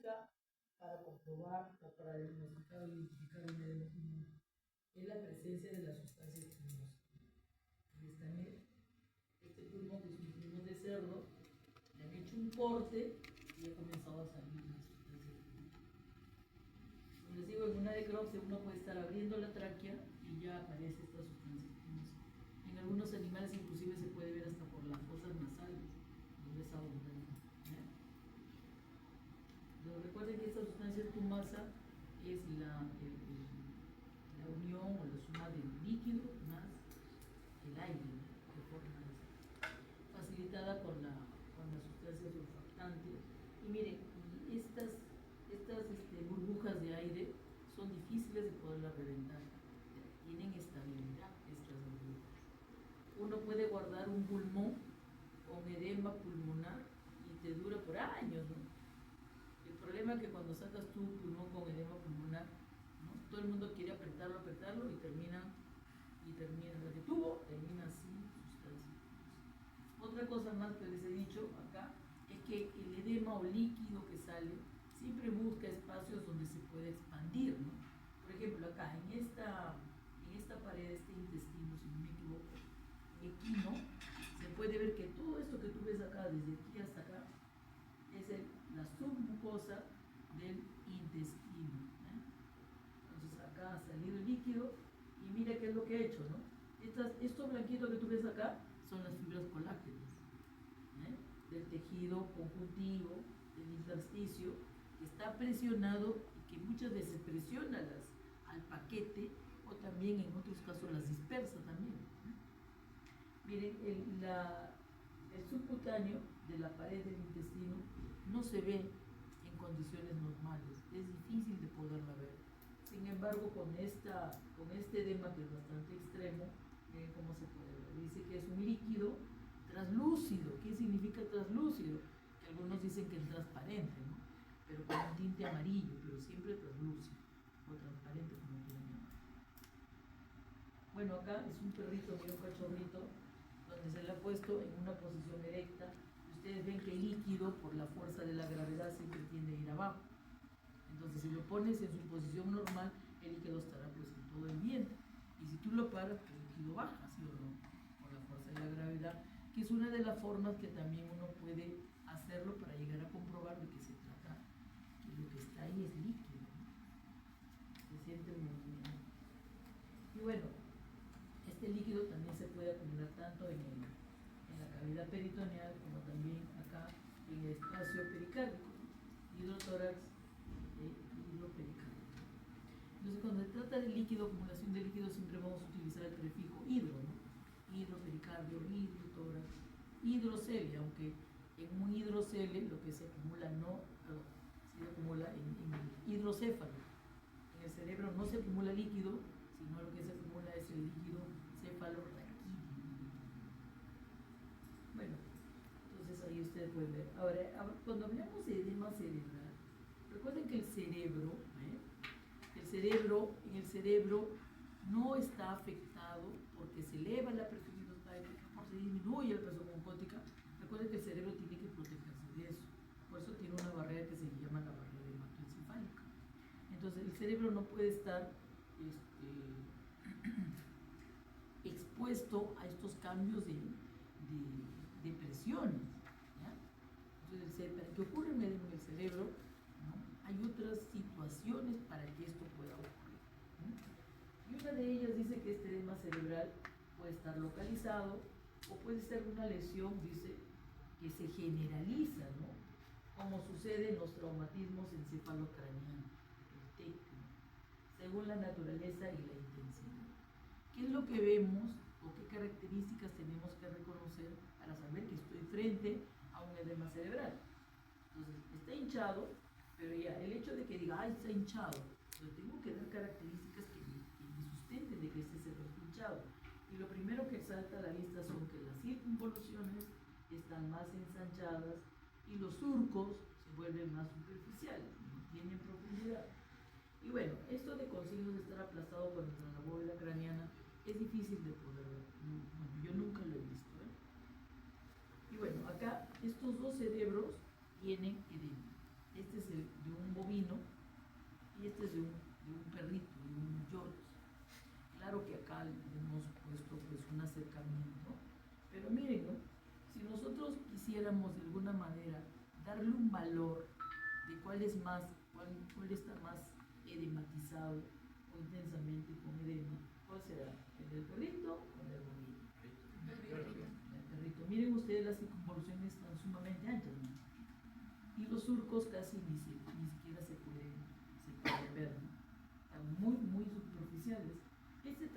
diagnóstica para comprobar o para diagnosticar o identificar un edema pulmonar es la presencia de la sustancia pulmonar. Y está en este pulmón, que es un pulmón de cerdo, le han hecho un corte y ha comenzado a salir la sustancia pulmonar. Como les digo, en una necropsia uno puede estar abriendo la tráquea y ya aparece esta sustancia pulmonar. En algunos animales inclusive se puede ver hasta por las fosas nasales, donde es abundante. Pero recuerden que esta sustancia espumasa es la unión o la suma del líquido más el aire, de forma facilitada con la sustancia surfactante. Y miren, estas burbujas de aire son difíciles de poderlas reventar, tienen estabilidad estas burbujas. Uno puede guardar un pulmón con edema pulmonar y te dura por años, ¿no? El problema es que cuando sacas tu pulmón con edema pulmonar, ¿no? Todo el mundo quiere apretarlo y termina, lo que tuvo termina sin sustancia. Otra cosa más que les he dicho acá es que el edema o líquido que sale siempre busca espacios donde se puede expandir, ¿no? Por ejemplo, acá en esta pared, este intestino, si no me equivoco, equino, se puede ver que todo esto que tú ves acá, desde aquí hasta acá, es la submucosa del intestino, ¿eh? Entonces acá ha salido el líquido y mira qué es lo que ha hecho, ¿no? Estos blanquitos que tú ves acá son las fibras colágenas, ¿eh? Del tejido conjuntivo, del intersticio, que está presionado y que muchas veces presiona al paquete o también en otros casos las dispersa también, ¿eh? Miren, el subcutáneo de la pared del intestino no se ve en condiciones normales, es difícil de poderla ver. Sin embargo, con este edema que es bastante extremo, miren cómo se puede ver. Dice que es un líquido translúcido. ¿Qué significa translúcido? Que algunos dicen que es transparente, ¿no? Pero con un tinte amarillo, pero siempre translúcido o transparente, como quieran llamar. Bueno, acá es un perrito, un cachorrito, donde se le ha puesto en una posición erecta. Ustedes ven que el líquido, por la fuerza de la gravedad, siempre tiende a ir abajo. Entonces, si lo pones en su posición normal, el líquido estará pues en todo el vientre. Y si tú lo paras, pues el líquido baja, ¿sí o no? Por la fuerza de la gravedad, que es una de las formas que también uno puede hacerlo para llegar a comprobar de qué se trata, que lo que está ahí es líquido, ¿no? Se siente el movimiento. Y bueno, este líquido también se puede acumular tanto en la cavidad peritoneal como también acá en el espacio pericárdico, hidrotórax e hidropericárdico. Entonces, cuando se trata de líquido, acumulación de líquido, siempre vamos a utilizar el prefijo hidro, ¿no? Hidropericardio, hidrotórax, hidrocele, aunque en un hidrocele lo que se acumula se acumula en el hidrocéfalo. En el cerebro no se acumula líquido, sino lo que se acumula es el líquido cefalorraquídeo. Bueno, entonces ahí ustedes pueden ver. Ahora, cuando hablamos de edema cerebral, recuerden que en el cerebro no está afectado porque se eleva la presión endostática, porque se disminuye la presión oncótica. Recuerden que el cerebro tiene que protegerse de eso. Por eso tiene una barrera que se llama la barrera hematoencefálica. Entonces, el cerebro no puede estar expuesto a estos cambios de presiones, ¿ya? Entonces, para que ocurra un edema en el cerebro, ¿no? Hay otras situaciones para que esto pueda ocurrir, ¿no? Y una de ellas dice que este edema cerebral puede estar localizado o puede ser una lesión, dice, que se generaliza, ¿no? Como sucede en los traumatismos encefalocranianos, el TEC, según la naturaleza y la intensidad. ¿Qué es lo que vemos o qué características tenemos que reconocer para saber que estoy frente a un edema cerebral? Entonces, está hinchado, pero ya el hecho de que diga, está hinchado, pero tengo que dar características que me sustenten de que este cerebro está hinchado. Y lo primero que salta a la vista son que las circunvoluciones están más ensanchadas y los surcos se vuelven más superficiales, no tienen profundidad. Y bueno, esto de consignos de estar aplastado contra la bóveda craneana es difícil de poder ver. Bueno, yo nunca lo he visto, ¿eh? Y bueno, acá estos dos cerebros tienen edema. Este es de quisiéramos de alguna manera darle un valor de cuál es más, cuál está más edematizado o intensamente con edema, ¿cuál será? ¿El del perrito o el del bovino? El perrito. Miren ustedes, las circunvoluciones están sumamente anchas, ¿no? Y los surcos casi ni siquiera se pueden ver, ¿no? Están muy superficiales. Este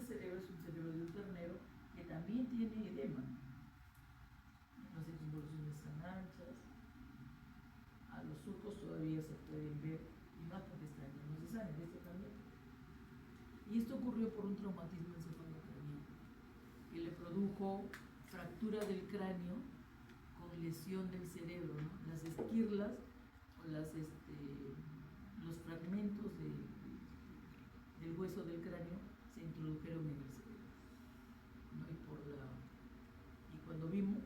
cerebro es un cerebro de un ternero que también tiene edema. Las circunvoluciones están anchas, a los surcos todavía se pueden ver, y más porque están llenos de sangre, este también. Y esto ocurrió por un traumatismo encefalocraneal que le produjo fractura del cráneo con lesión del cerebro, ¿no? Las esquirlas o los fragmentos del hueso del cráneo se introdujeron en el cerebro, ¿no? Y cuando abrimos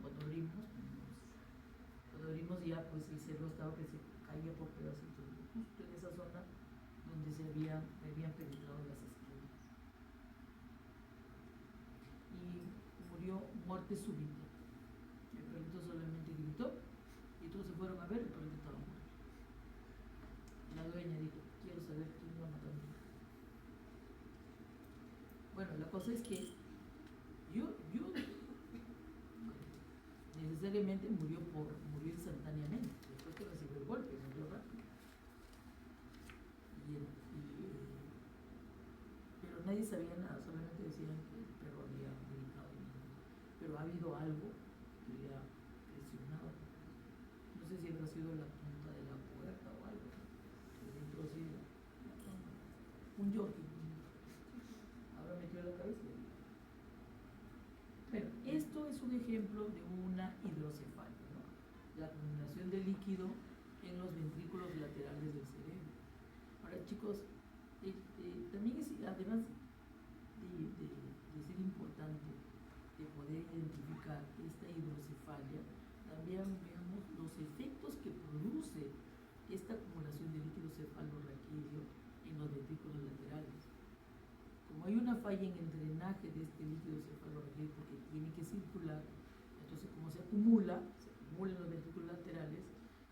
ya, pues el cerebro estaba que se caía por pedacitos, justo en esa zona donde se habían penetrado las esquirlas. Y murió muerte súbita. El perrito solamente gritó y todos se fueron a ver, el perrito estaba muerto. La dueña dijo, quiero saber quién lo mató a mi hijo. Bueno, la cosa es que yo necesariamente murió instantáneamente, después que recibió el golpe, murió rápido. Pero nadie sabía nada, solamente decían que el perro había gritado. Pero ha habido algo que le ha presionado. No sé si habrá sido la punta de la puerta o algo, que le introducido un yorkie. Habrá metido la cabeza. Bueno, esto es un ejemplo de una hidrocefalia, ¿no? La acumulación de líquido en los ventrículos laterales del cerebro. Ahora, chicos, también es, además de ser importante de poder identificar esta hidrocefalia, también veamos los efectos que produce esta acumulación de líquido cefalorraquídeo en los ventrículos laterales. Como hay una falla en el drenaje de este líquido cefalorraquídeo porque tiene que circular, entonces como se acumula en los ventrículos laterales,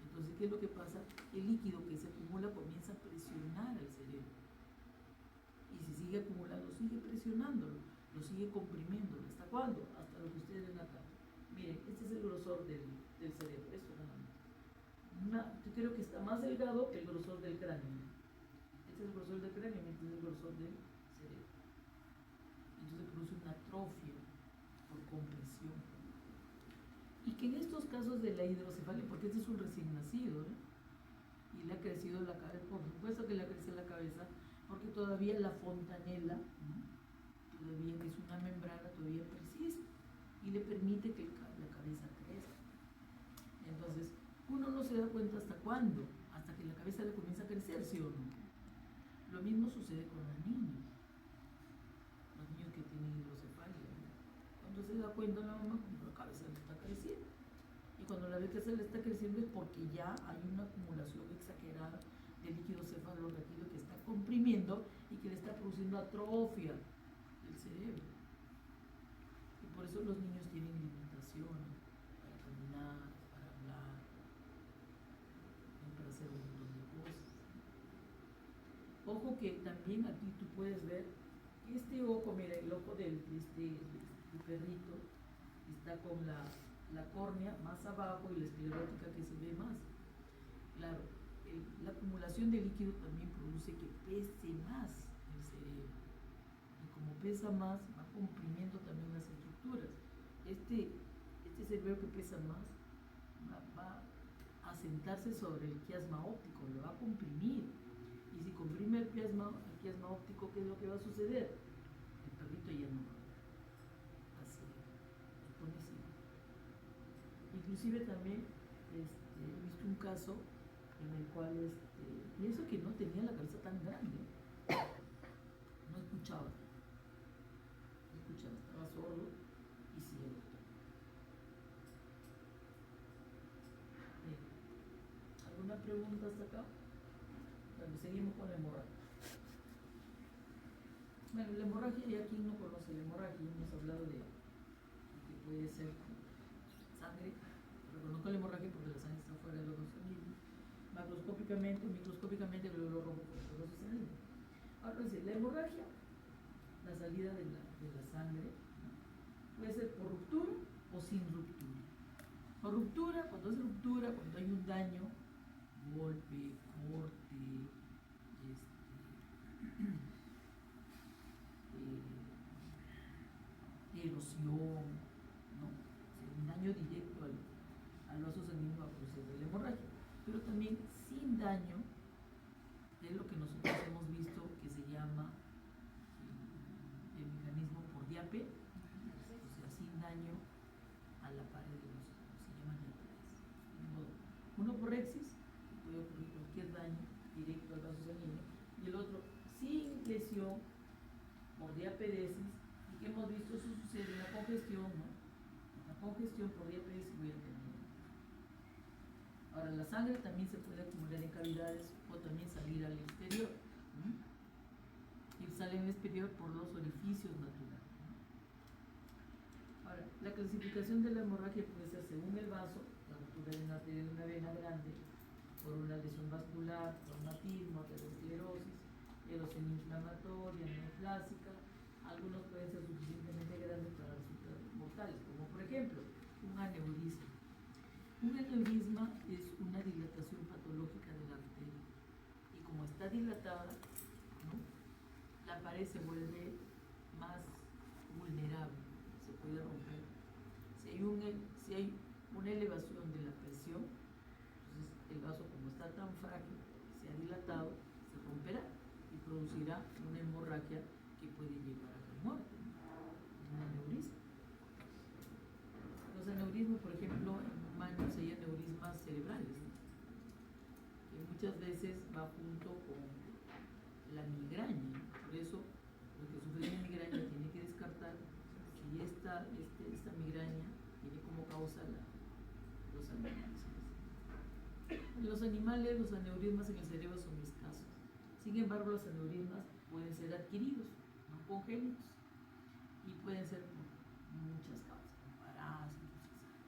entonces ¿qué es lo que pasa? El líquido que se acumula comienza a presionar al cerebro. Y si sigue acumulando, sigue presionándolo, lo sigue comprimiéndolo. ¿Hasta cuándo? Hasta lo que ustedes ven acá. Miren, este es el grosor del cerebro, esto nada más. Yo creo que está más delgado que el grosor del cráneo. Este es el grosor del cráneo, este es el grosor del cerebro. Entonces produce una atrofia por compresión. Y que en estos casos de la hidrocefalia, porque este es un recién nacido, y le ha crecido la cabeza, por supuesto que le ha crecido la cabeza, porque todavía la fontanela, todavía es una membrana, todavía persiste y le permite que la cabeza crezca. Entonces, uno no se da cuenta hasta cuándo, hasta que la cabeza le comienza a crecer, ¿sí o no? Lo mismo sucede con los niños que tienen hidrocefalia, ¿no? Cuando se da cuenta la mamá, cuando la cabeza le está creciendo. Y cuando la ve que se le está creciendo es porque ya hay una acumulación exagerada de líquido cefalorraquídeo que está comprimiendo y que le está produciendo atrofia del cerebro. Y por eso los niños tienen limitaciones para caminar, para hablar, para hacer un montón de cosas. Ojo que también aquí tú puedes ver este ojo, mira, el ojo del perrito está con la córnea más abajo y la esclerótica que se ve más. Claro, la acumulación de líquido también produce que pese más el cerebro. Y como pesa más, va comprimiendo también las estructuras. Este cerebro que pesa más va a sentarse sobre el quiasma óptico, lo va a comprimir. Y si comprime el quiasma óptico, ¿qué es lo que va a suceder? El perrito ya no va a así, se pone así. Inclusive también he visto un caso en el cual y eso que no tenía la cabeza tan grande, no escuchaba, estaba sordo y ciego. ¿Alguna pregunta hasta acá? Bueno, seguimos con la hemorragia. Bueno, la hemorragia, ya quien no conoce la hemorragia, hemos hablado de que puede ser sangre, reconozco la hemorragia porque la sangre está fuera de los vasos sanguíneos. Macroscópicamente o microscópicamente lo rojo por los vasos sanguíneos. Ahora, dice, la hemorragia, la salida de la sangre, ¿no? Puede ser por ruptura o sin ruptura. Por ruptura, cuando es ruptura, cuando hay un daño, golpe, corte, erosión, ¿no? O sea, un daño directo al vaso sanguíneo va a producir la hemorragia. Pero también sin daño, es lo que nosotros hemos visto que se llama el mecanismo por diape, o sea, sin daño a la pared de los ojos, se llama diapetes. Uno por rexis, puede ocurrir cualquier daño directo al vaso sanguíneo, y el otro sin lesión por diapedesis, y que hemos visto eso sucede en la congestión, ¿no? En la congestión por diapedesis voy a tener. Ahora, la sangre también se puede acumular en cavidades o también salir al exterior, ¿no? Y sale al exterior por los orificios naturales, ¿no? Ahora, la clasificación de la hemorragia puede ser según el vaso, la ruptura de una arteria de una vena grande, por una lesión vascular, traumatismo, aterosclerosis, erosión inflamatoria, neoplásica. Algunos pueden ser suficientemente grandes para resultar mortales, como por ejemplo un aneurisma. Un aneurisma es una dilatación patológica de la arteria, y como está dilatada, ¿no?, la pared se vuelve más vulnerable, se puede romper. Si hay una elevación de la presión, entonces el vaso, como está tan frágil, se ha dilatado, se romperá y producirá una hemorragia que puede llevar a la muerte, ¿no? Un aneurisma. Los aneurismas, por ejemplo, en humanos hay aneurismas cerebrales, ¿no?, que muchas veces va junto con la migraña, ¿no? Por eso, los que sufren de migraña tienen que descartar si esta migraña tiene como causa los animales. En los animales, los aneurismas en el cerebro son escasos. Sin embargo, los aneurismas pueden ser adquiridos, no congénitos, y pueden ser por muchas causas, como parásitos, etc.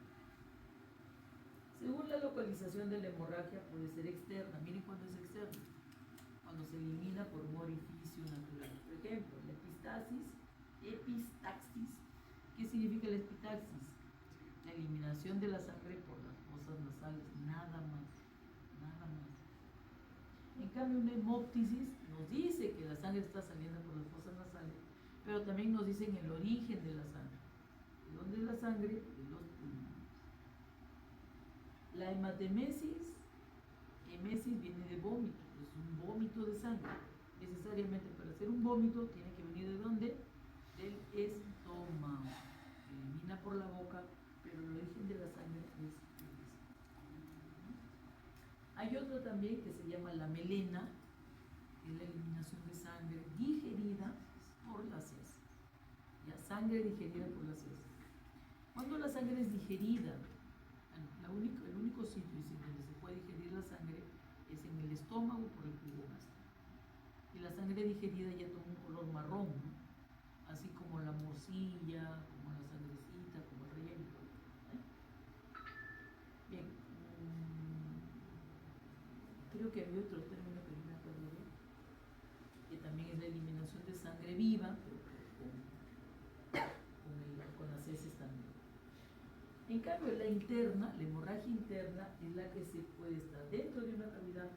Según la localización de la hemorragia, puede ser externa. Miren cuando es externa, cuando se elimina por un orificio natural. Por ejemplo, la epistaxis. ¿Qué significa la epistaxis? La eliminación de la sangre por las fosas nasales, nada más, nada más. En cambio, una hemoptisis nos dice que la sangre está saliendo por las fosas nasales, pero también nos dicen el origen de la sangre. ¿De dónde es la sangre? De los pulmones. La hematemesis, emesis viene de vómito, es un vómito de sangre. Necesariamente para hacer un vómito tiene que venir ¿de dónde? Del estómago. Se elimina por la boca, pero el origen de la sangre es el estómago. Hay otro también que se llama la melena, que es la eliminación de sangre digerida por las heces. Ya, sangre digerida por las heces. Cuando la sangre es digerida, el único sitio donde se puede digerir la sangre es en el estómago por el jugo gástrico. Y la sangre digerida ya toma un color marrón, ¿no?, así como la morcilla, como la sangrecita, como el relleno. Bien, creo que había otro término que no me acuerdo bien, que también es la eliminación de sangre viva, pero con las heces también. En cambio, la interna, la hemorragia interna, es la que se puede estar dentro de una cavidad,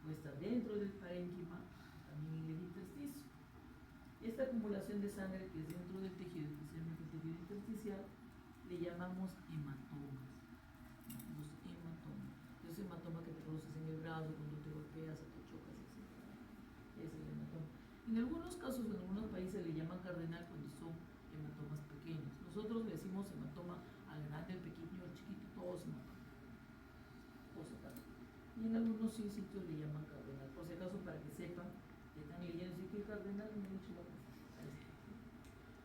puede estar dentro del parénquima, también en el intersticio. Esta acumulación de sangre que es dentro del tejido, especialmente el tejido intersticial, le llamamos hematomas. Los hematomas. Los hematomas que te produces en el brazo cuando te golpeas o te chocas, etc. Es el hematoma. En algunos casos, en algunos países le llaman cardenal cuando son hematomas pequeños. Nosotros le decimos hematoma al grande, al pequeño, al chiquito, todos hematomas. Y en algunos sitios le llaman cardenal. Por si acaso, para que sepan, que están leyendo si que cardenal me he dicho la cosa.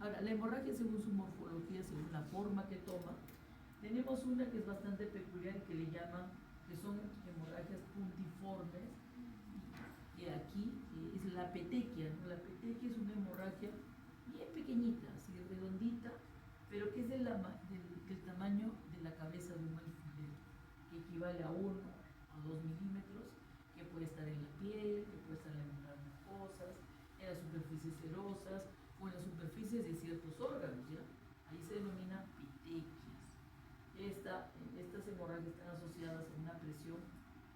Ahora, la hemorragia, según su morfología, según la forma que toma, tenemos una que es bastante peculiar, que le llaman, que son hemorragias puntiformes, y aquí es la petequia, ¿no? La petequia es una hemorragia bien pequeñita, así redondita, pero que es del tamaño de la cabeza de un alfiler. equivale a 1 a 2 milímetros, que puede estar en la piel, que puede estar en las mucosas, en las superficies serosas o en las superficies de ciertos órganos, ¿ya? Ahí se denomina petequias. Estas hemorragias están asociadas a una presión,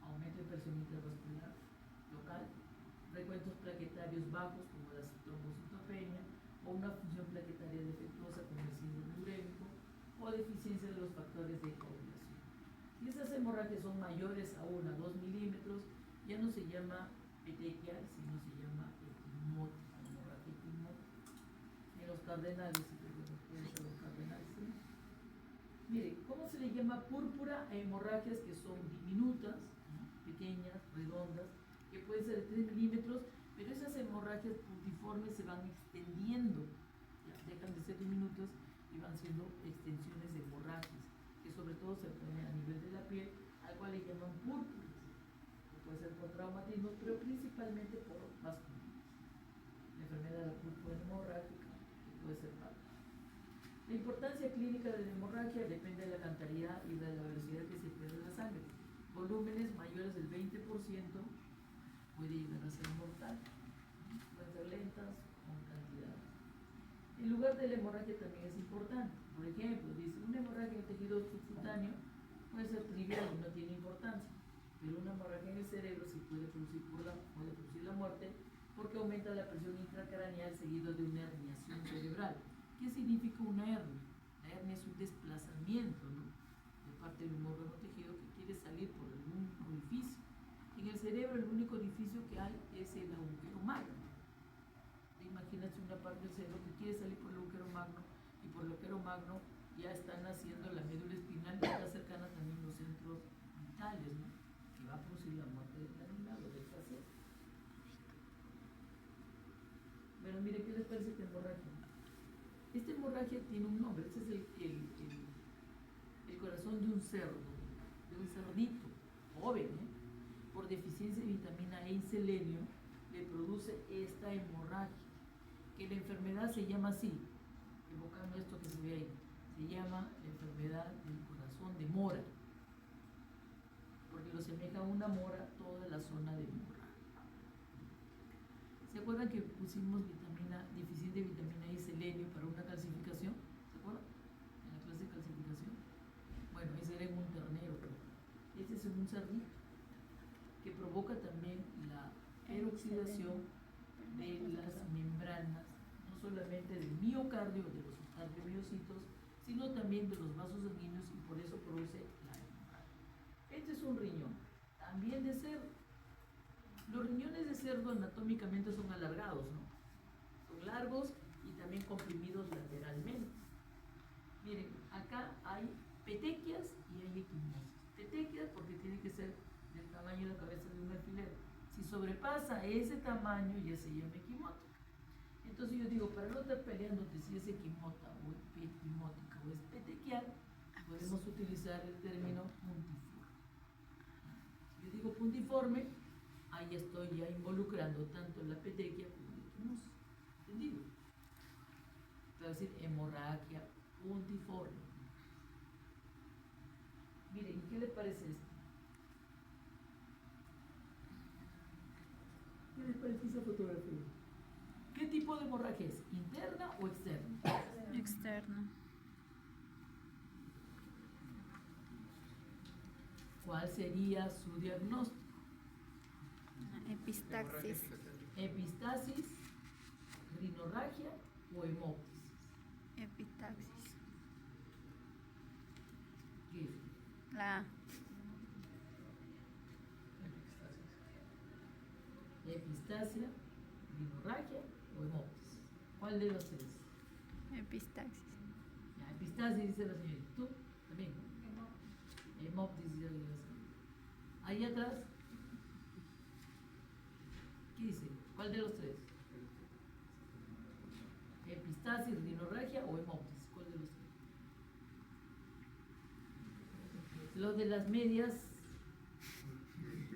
aumento de presión intravascular local, recuentos plaquetarios bajos como la trombocitopenia o una función plaquetaria defectuosa como el síndrome urémico o deficiencia de los factores de coagulación. Si esas hemorragias son mayores a 1 a 2 milímetros, ya no se llama petequial, sino se llama equimótica, hemorragia equimótica. En los cardenales, los cardenales, ¿sí? Mire, ¿cómo se le llama púrpura a hemorragias que son diminutas, ¿no? Pequeñas, redondas, que pueden ser de 3 milímetros, pero esas hemorragias puntiformes se van extendiendo, ya dejan de ser diminutas y van siendo extensiones de hemorragias, que sobre todo se ponen a nivel de la piel, al cual le llaman púrpuras. Puede ser por traumatismos, pero principalmente por vasculitis. La enfermedad de la púrpura hemorrágica, que puede ser fatal. La importancia clínica de la hemorragia depende de la cantidad y de la velocidad que se pierde la sangre. Volúmenes mayores del 20% puede llegar a ser mortal. Pueden ser lentas con cantidad. El lugar de la hemorragia también es importante. Por ejemplo, dice una hemorragia en el tejido subcutáneo puede ser trivial y no tiene importancia, pero una hemorragia en el cerebro sí puede producir la muerte porque aumenta la presión intracraneal seguido de una herniación cerebral. ¿Qué significa una hernia? La hernia es un desplazamiento, ¿no?, de parte de un órgano tejido que quiere salir por algún orificio. En el cerebro el único orificio que hay es el agujero magno. Imagínate una parte del cerebro que quiere salir por el agujero magno, y por el agujero magno ya están haciendo la médula espinal, que está cercana también a los centros vitales, ¿no?, que va a producir la muerte del animal o del paciente. Bueno, mire, ¿qué les parece esta hemorragia? Esta hemorragia tiene un nombre. Este es el corazón de un cerdo, de un cerdito joven, por deficiencia de vitamina E y selenio, le produce esta hemorragia, que la enfermedad se llama así, evocando esto que se ve ahí, se llama la enfermedad del corazón de mora, porque lo semeja a una mora toda la zona de mora. ¿Se acuerdan que pusimos deficiente de vitamina E y selenio para una calcificación? ¿Se acuerdan? En la clase de calcificación. Bueno, ese era en un ternero, pero este es en un cerdito, que provoca también la peroxidación de las membranas, no solamente del miocardio, de los cardiomiocitos, sino también de los vasos sanguíneos, y por eso produce la hemorragia. Este es un riñón, también de cerdo. Los riñones de cerdo anatómicamente son alargados, ¿no? Son largos y también comprimidos lateralmente. Miren, acá hay petequias y hay equimosis. Petequias porque tiene que ser del tamaño de la cabeza de un alfiler. Si sobrepasa ese tamaño ya se llama equimótica. Entonces yo digo, para no estar peleándote si es equimótica o es petequial, podemos utilizar el término puntiforme. Si yo digo puntiforme, ahí estoy ya involucrando tanto la petequia como la equimosis. ¿Entendido? Te voy a decir hemorragia puntiforme. Miren, ¿qué les parece esto? ¿Qué les parece esa fotografía? ¿Qué tipo de hemorragia es? ¿Interna o externa? Externa. ¿Cuál sería su diagnóstico? Epistaxis. ¿Epistasis, rinorragia o hemóptisis? Epistaxis. ¿Qué es? La A. Epistasia, rinorragia o hemóptisis. ¿Cuál de los tres? Epistaxis. Ya, epistasis dice la señorita. ¿Tú? También. Hemóptisis dice la señorita. Ahí atrás. ¿Qué dice? ¿Cuál de los tres? Epistasis, rinorragia o hemóptisis. ¿Cuál de los tres? Los de las medias.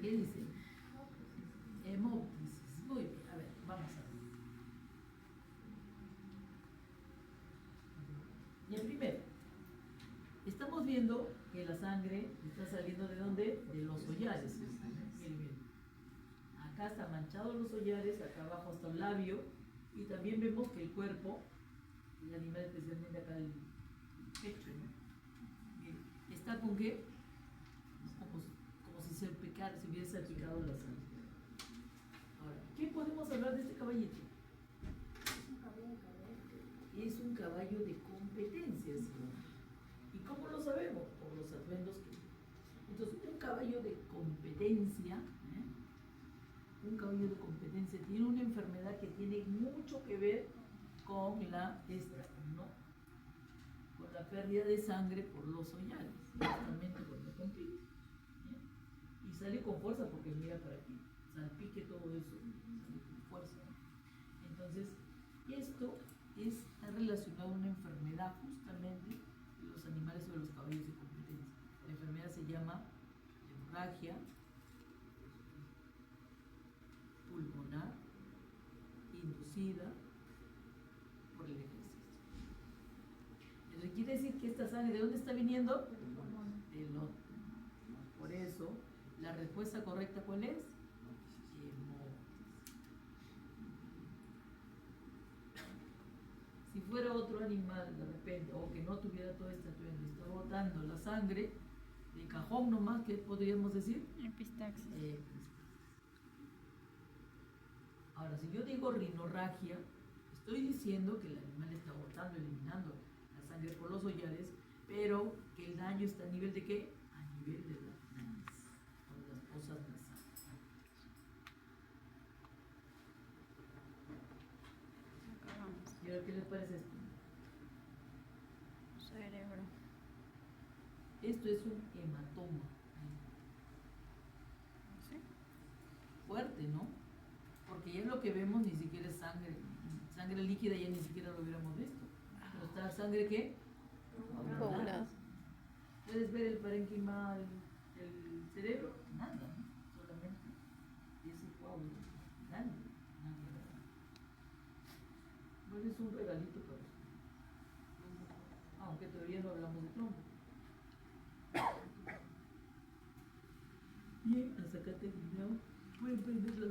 ¿Qué dice? Hemóptisis. Muy bien. A ver, vamos a ver. Y el primero. Estamos viendo que la sangre está saliendo ¿de dónde? hollares. Miren, miren. Acá están manchados los hollares, acá abajo está el labio, y también vemos que el cuerpo, el animal especialmente acá el pecho, ¿no? Miren, está con qué? Como si se hubiese salpicado la sangre. Ahora, ¿qué podemos hablar de este caballito? Es un caballo de competencia, ¿sí? ¿Y cómo lo sabemos? Por los atuendos que... Entonces, un caballo de competencia, un caballo de competencia tiene una enfermedad que tiene mucho que ver con ¿no? Con la pérdida de sangre por los hollares, justamente cuando compite. ¿Sí? Y sale con fuerza porque mira para aquí, salpique todo eso, sale con fuerza. Entonces, esto está relacionado a una enfermedad justamente de los animales o de los caballos de competencia. La enfermedad se llama hemorragia pulmonar inducida por el ejercicio. Eso quiere decir que esta sangre, ¿de dónde está viniendo? Del otro. Por eso, la respuesta correcta, ¿cuál es? Si fuera otro animal de repente, o que no tuviera todo este atuendo, está botando la sangre de cajón nomás, ¿qué podríamos decir? Epistaxis. Ahora, si yo digo rinorragia, estoy diciendo que el animal está botando, eliminando la sangre por los hollares, pero que el daño está a nivel de ¿qué? A nivel de la nariz, o de las fosas nasales. Acabamos. ¿Y ahora qué les parece esto? Cerebro. Esto es un hematoma. ¿Sí? Fuerte, ¿no? Porque ya lo que vemos ni siquiera es sangre. Sangre líquida ya ni siquiera lo hubiéramos visto. Pero está sangre ¿qué? Coagulada. ¿Puedes ver el parénquima del cerebro? Nada, ¿no? Solamente ese coágulo. Nada. Bueno, es un regalito para usted. Aunque todavía no hablamos de trombo. Bien, hasta acá terminamos. Pueden prender la